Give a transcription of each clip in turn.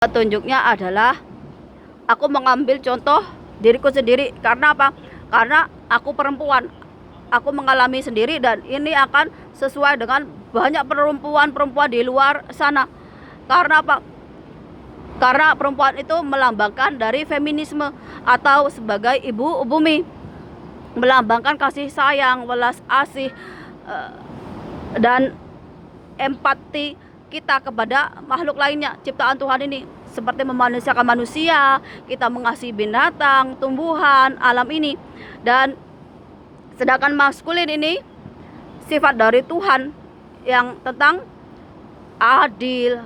Petunjuknya adalah aku mengambil contoh diriku sendiri. Karena apa? Karena aku perempuan, aku mengalami sendiri, dan ini akan sesuai dengan banyak perempuan-perempuan di luar sana. Karena apa? Karena perempuan itu melambangkan dari feminisme atau sebagai ibu bumi, melambangkan kasih sayang, welas asih, dan empati kita kepada makhluk lainnya, ciptaan Tuhan ini, seperti memanusiakan manusia, kita mengasihi binatang, tumbuhan, alam ini. Dan sedangkan maskulin ini sifat dari Tuhan yang tentang adil,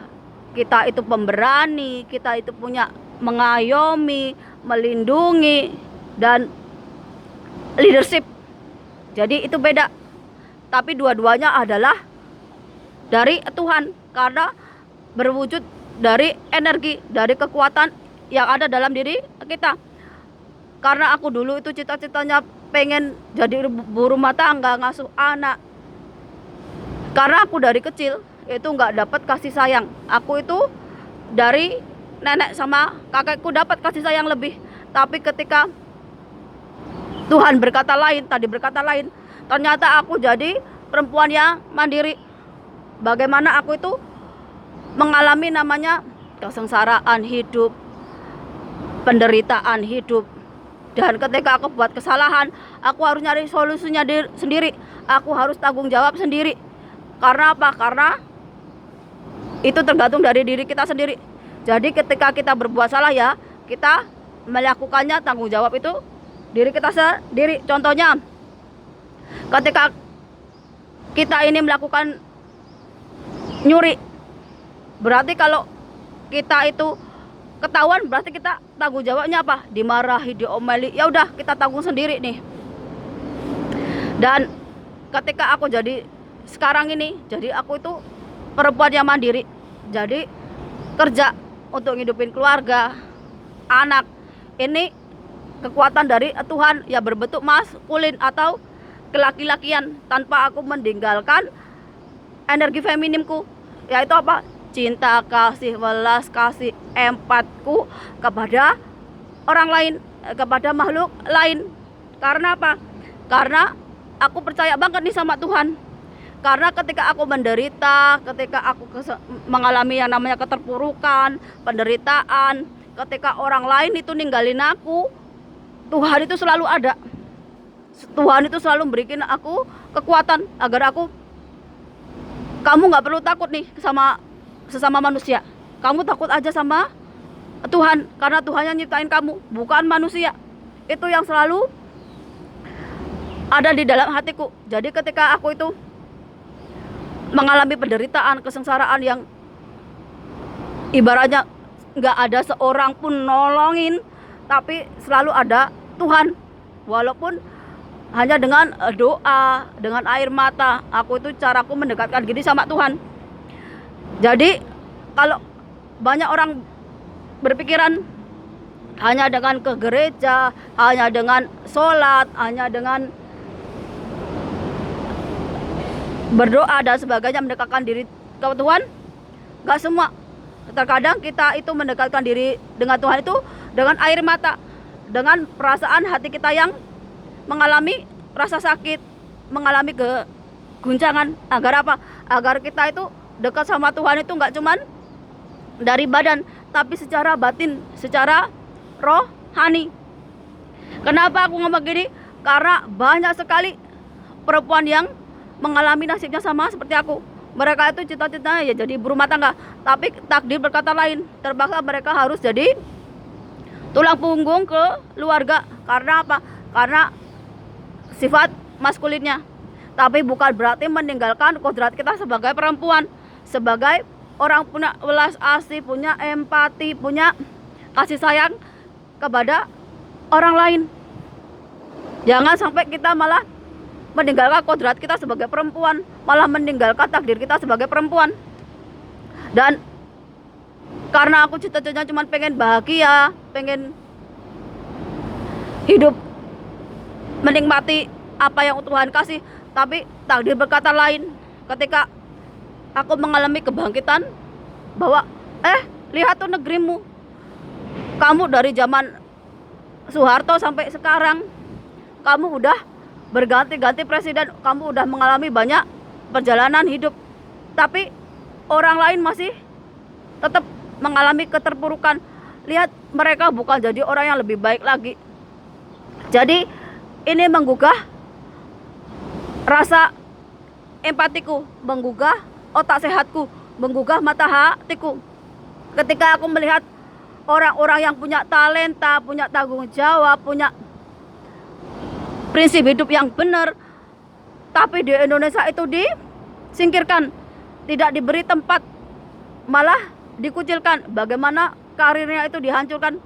kita itu pemberani, kita itu punya mengayomi, melindungi, dan leadership. Jadi itu beda, tapi dua-duanya adalah dari Tuhan, karena berwujud dari energi, dari kekuatan yang ada dalam diri kita. Karena aku dulu itu cita-citanya pengen jadi ibu rumah tangga, ngasuh anak. Karena aku dari kecil itu nggak dapat kasih sayang. Aku itu dari nenek sama kakekku dapat kasih sayang lebih. Tapi ketika Tuhan berkata lain, ternyata aku jadi perempuan yang mandiri. Bagaimana aku itu mengalami namanya kesengsaraan hidup, penderitaan hidup. Dan ketika aku buat kesalahan, aku harus nyari solusinya sendiri. Aku harus tanggung jawab sendiri. Karena apa? Karena itu tergantung dari diri kita sendiri. Jadi ketika kita berbuat salah, ya kita melakukannya, tanggung jawab itu diri kita sendiri. Contohnya, ketika kita ini melakukan nyuri, berarti kalau kita itu ketahuan, berarti kita tanggung jawabnya apa? Dimarahi, diomeli, ya udah kita tanggung sendiri nih. Dan ketika aku jadi sekarang ini, jadi aku itu perempuan yang mandiri, jadi kerja untuk ngidupin keluarga, anak. Ini kekuatan dari Tuhan yang berbentuk maskulin atau kelaki-lakian, tanpa aku meninggalkan energi feminimku, yaitu apa? Cinta, kasih, welas kasih, empatku kepada orang lain, kepada makhluk lain. Karena apa? Karena aku percaya banget nih sama Tuhan. Karena ketika aku menderita, ketika aku mengalami yang namanya keterpurukan, penderitaan, ketika orang lain itu ninggalin aku, Tuhan itu selalu ada. Tuhan itu selalu memberikan aku kekuatan agar kamu nggak perlu takut nih sama sesama manusia. Kamu takut aja sama Tuhan, karena Tuhan yang nyiptain kamu, bukan manusia. Itu yang selalu ada di dalam hatiku. Jadi ketika aku itu mengalami penderitaan, kesengsaraan yang ibaratnya nggak ada seorang pun nolongin, tapi selalu ada Tuhan. Walaupun hanya dengan doa, dengan air mata, aku itu caraku mendekatkan diri sama Tuhan. Jadi kalau banyak orang berpikiran hanya dengan ke gereja, hanya dengan sholat, hanya dengan berdoa dan sebagainya mendekatkan diri ke Tuhan, gak semua. Terkadang kita itu mendekatkan diri dengan Tuhan itu dengan air mata, dengan perasaan hati kita yang mengalami rasa sakit, mengalami keguncangan. Agar apa? Agar kita itu dekat sama Tuhan itu nggak cuman dari badan, tapi secara batin, secara rohani. Kenapa aku ngomong gini? Karena banyak sekali perempuan yang mengalami nasibnya sama seperti aku. Mereka itu cita-citanya ya jadi ibu rumah tangga, tapi takdir berkata lain. Terpaksa mereka harus jadi tulang punggung ke keluarga. Karena apa? Karena sifat maskulinnya. Tapi bukan berarti meninggalkan kodrat kita sebagai perempuan, sebagai orang punya welas asih, punya empati, punya kasih sayang kepada orang lain. Jangan sampai kita malah meninggalkan kodrat kita sebagai perempuan, malah meninggalkan takdir kita sebagai perempuan. Dan karena aku cita-citanya cuma pengen bahagia, pengen hidup menikmati apa yang Tuhan kasih, tapi takdir berkata lain. Ketika aku mengalami kebangkitan bahwa Lihat tuh negerimu. Kamu dari zaman Soeharto sampai sekarang, kamu udah berganti-ganti presiden, kamu udah mengalami banyak perjalanan hidup. Tapi orang lain masih tetap mengalami keterpurukan. Lihat, mereka bukan jadi orang yang lebih baik lagi. Jadi ini menggugah rasa empatiku, menggugah otak sehatku, menggugah mata hatiku. Ketika aku melihat orang-orang yang punya talenta, punya tanggung jawab, punya prinsip hidup yang benar, tapi di Indonesia itu disingkirkan, tidak diberi tempat, malah dikucilkan. Bagaimana karirnya itu dihancurkan.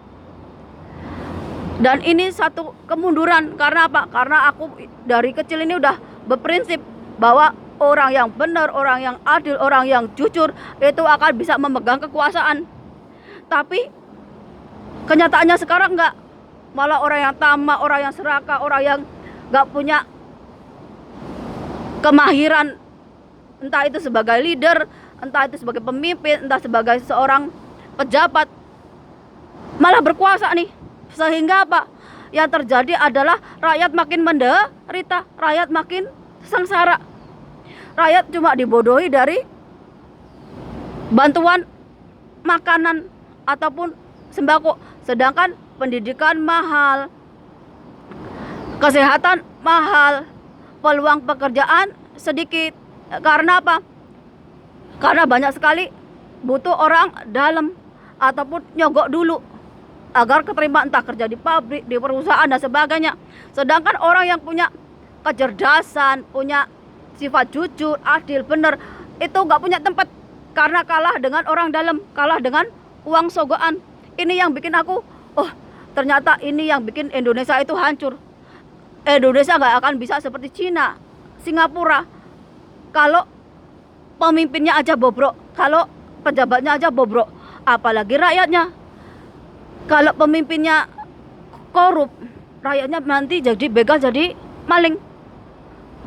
Dan ini satu kemunduran. Karena apa? Karena aku dari kecil ini udah berprinsip bahwa orang yang benar, orang yang adil, orang yang jujur itu akan bisa memegang kekuasaan. Tapi kenyataannya sekarang enggak. Malah orang yang tamak, orang yang serakah, orang yang enggak punya kemahiran, entah itu sebagai leader, entah itu sebagai pemimpin, entah sebagai seorang pejabat, malah berkuasa nih. Sehingga apa? Yang terjadi adalah rakyat makin menderita, rakyat makin sengsara. Rakyat cuma dibodohi dari bantuan makanan ataupun sembako, sedangkan pendidikan mahal, kesehatan mahal, peluang pekerjaan sedikit. Karena apa? Karena banyak sekali butuh orang dalam ataupun nyogok dulu agar keterima, entah kerja di pabrik, di perusahaan dan sebagainya. Sedangkan orang yang punya kecerdasan, punya sifat jujur, adil, benar, itu nggak punya tempat karena kalah dengan orang dalam, kalah dengan uang sogokan. Ini yang bikin aku, oh ternyata ini yang bikin Indonesia itu hancur. Indonesia nggak akan bisa seperti Cina, Singapura kalau pemimpinnya aja bobrok, kalau pejabatnya aja bobrok, apalagi rakyatnya. Kalau pemimpinnya korup, rakyatnya nanti jadi begal, jadi maling.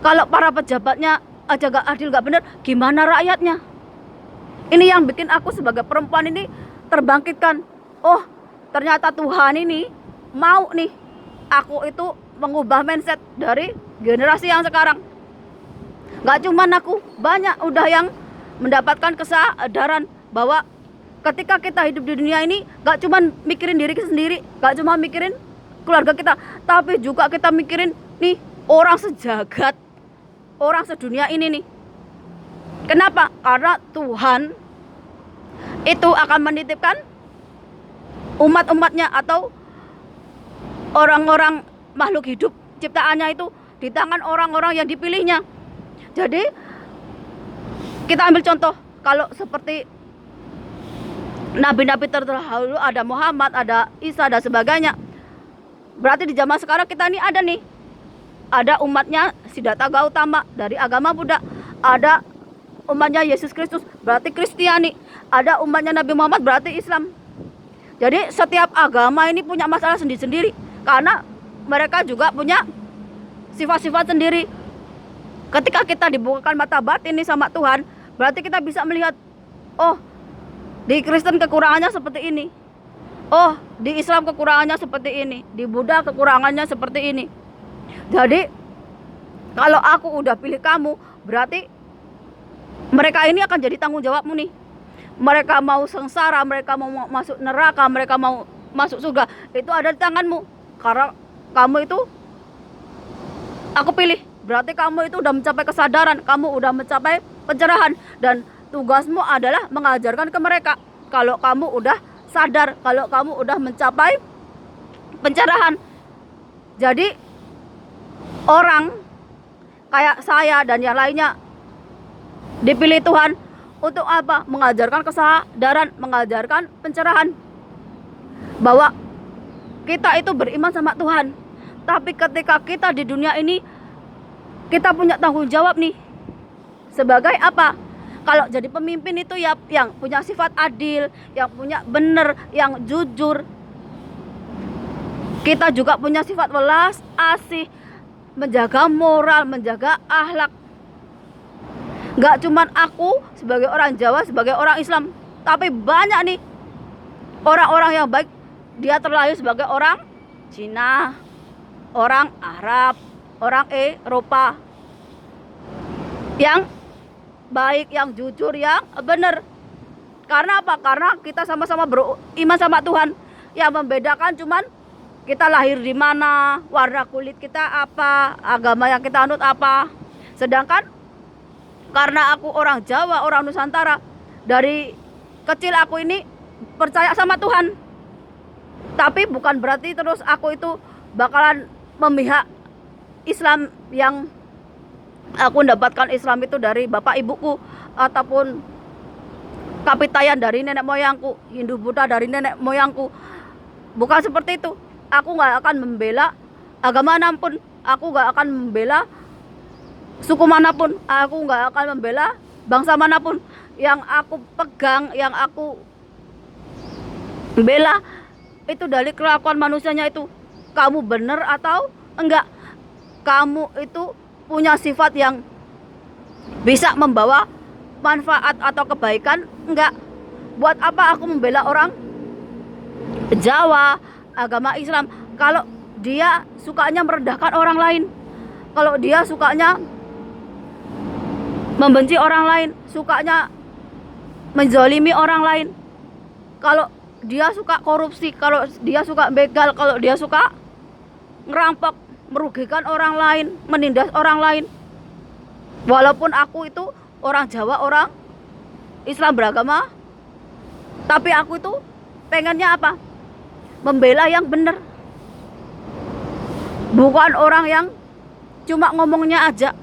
Kalau para pejabatnya aja gak adil, gak benar, gimana rakyatnya? Ini yang bikin aku sebagai perempuan ini terbangkitkan. Oh, ternyata Tuhan ini mau nih aku itu mengubah mindset dari generasi yang sekarang. Gak cuman aku, banyak udah yang mendapatkan kesadaran bahwa ketika kita hidup di dunia ini gak cuma mikirin diri kita sendiri, gak cuma mikirin keluarga kita, tapi juga kita mikirin nih orang sejagat, orang sedunia ini nih. Kenapa? Karena Tuhan itu akan menitipkan umat-umatnya atau orang-orang makhluk hidup ciptaannya itu di tangan orang-orang yang dipilihnya. Jadi kita ambil contoh, kalau seperti nabi-nabi terdahulu, ada Muhammad, ada Isa dan sebagainya. Berarti di zaman sekarang kita ini ada umatnya Siddhartha Gautama dari agama Buddha, ada umatnya Yesus Kristus berarti Kristiani, ada umatnya Nabi Muhammad berarti Islam. Jadi setiap agama ini punya masalah sendiri-sendiri karena mereka juga punya sifat-sifat sendiri. Ketika kita dibukakan mata batin ini sama Tuhan, berarti kita bisa melihat, oh di Kristen kekurangannya seperti ini, oh di Islam kekurangannya seperti ini, di Buddha kekurangannya seperti ini. Jadi kalau aku udah pilih kamu, berarti mereka ini akan jadi tanggung jawabmu nih. Mereka mau sengsara, mereka mau masuk neraka, mereka mau masuk surga, itu ada di tanganmu. Karena kamu itu aku pilih, berarti kamu itu udah mencapai kesadaran, kamu udah mencapai pencerahan, dan tugasmu adalah mengajarkan ke mereka kalau kamu udah sadar, kalau kamu udah mencapai pencerahan. Jadi orang kayak saya dan yang lainnya dipilih Tuhan untuk apa? Mengajarkan kesadaran, mengajarkan pencerahan, bahwa kita itu beriman sama Tuhan. Tapi ketika kita di dunia ini, kita punya tanggung jawab nih. Sebagai apa? Kalau jadi pemimpin itu ya yang punya sifat adil, yang punya benar, yang jujur. Kita juga punya sifat welas asih, menjaga moral, menjaga akhlak. Gak cuman aku sebagai orang Jawa, sebagai orang Islam, tapi banyak nih Orang-orang yang baik, dia terlahir sebagai orang Cina, orang Arab, orang Eropa, yang baik, yang jujur, yang benar. Karena apa? Karena kita sama-sama beriman sama Tuhan. Yang membedakan cuman kita lahir di mana, warna kulit kita apa, agama yang kita anut apa. Sedangkan karena aku orang Jawa, orang Nusantara, dari kecil aku ini percaya sama Tuhan. Tapi bukan berarti terus aku itu bakalan memihak Islam, yang aku mendapatkan Islam itu dari bapak ibuku ataupun kapitayan dari nenek moyangku, Hindu Buddha dari nenek moyangku. Bukan seperti itu. Aku gak akan membela agama manapun, aku gak akan membela suku manapun, aku gak akan membela bangsa manapun. Yang aku pegang, yang aku bela itu dari kelakuan manusianya itu. Kamu benar atau enggak, kamu itu punya sifat yang bisa membawa manfaat atau kebaikan enggak. Buat apa aku membela orang Jawa, agama Islam, kalau dia sukanya merendahkan orang lain, kalau dia sukanya membenci orang lain, sukanya menzalimi orang lain, kalau dia suka korupsi, kalau dia suka begal, kalau dia suka ngerampok, merugikan orang lain, menindas orang lain. Walaupun aku itu orang Jawa, orang Islam beragama, tapi aku itu pengennya apa? Membela yang benar. Bukan orang yang cuma ngomongnya aja.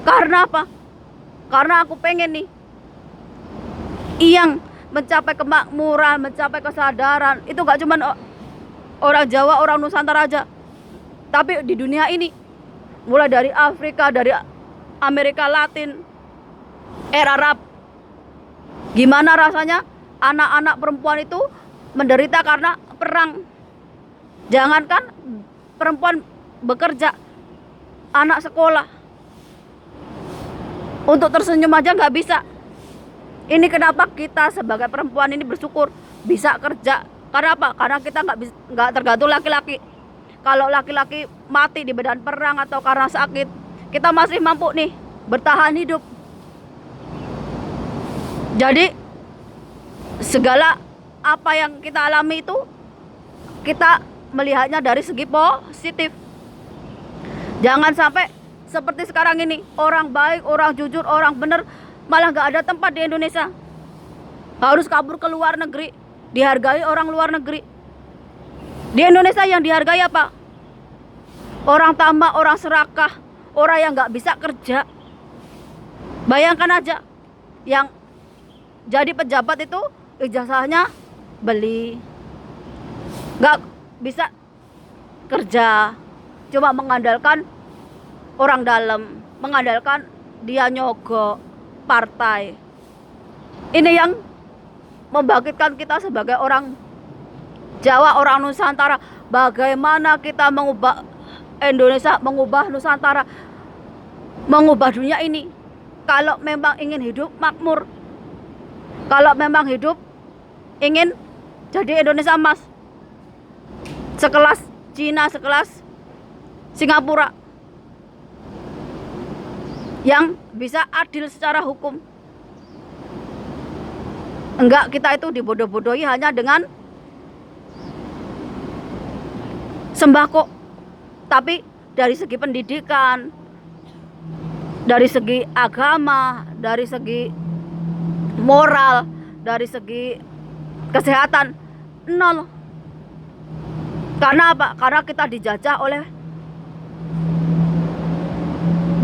Karena apa? Karena aku pengen nih, yang mencapai kemakmuran, mencapai kesadaran, itu gak cuma orang Jawa, orang Nusantara aja, tapi di dunia ini, mulai dari Afrika, dari Amerika Latin, Arab. Gimana rasanya anak-anak perempuan itu menderita karena perang. Jangankan perempuan bekerja, anak sekolah, untuk tersenyum aja nggak bisa. Ini kenapa kita sebagai perempuan ini bersyukur bisa kerja. Karena apa? Karena kita nggak tergantung laki-laki. Kalau laki-laki mati di medan perang atau karena sakit, kita masih mampu nih bertahan hidup. Jadi segala apa yang kita alami itu kita melihatnya dari segi positif. Jangan sampai seperti sekarang ini, orang baik, orang jujur, orang benar malah gak ada tempat di Indonesia. Harus kabur ke luar negeri, dihargai orang luar negeri. Di Indonesia yang dihargai apa? Orang tamak, orang serakah, orang yang gak bisa kerja. Bayangkan aja, yang jadi pejabat itu ijazahnya beli, gak bisa kerja, cuma mengandalkan orang dalam, mengandalkan dia nyogok partai. Ini yang membangkitkan kita sebagai orang Jawa, orang Nusantara. Bagaimana kita mengubah Indonesia, mengubah Nusantara, mengubah dunia ini. Kalau memang ingin hidup makmur, kalau memang hidup ingin jadi Indonesia emas, sekelas Cina, sekelas Singapura, yang bisa adil secara hukum. Enggak, kita itu dibodoh-bodohi hanya dengan sembako. Tapi dari segi pendidikan, dari segi agama, dari segi moral, dari segi kesehatan, nol. Karena apa? Karena kita dijajah oleh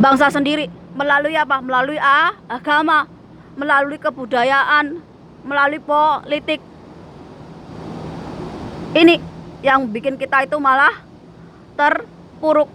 bangsa sendiri. Melalui apa? Melalui agama, melalui kebudayaan, melalui politik. Ini yang bikin kita itu malah terpuruk.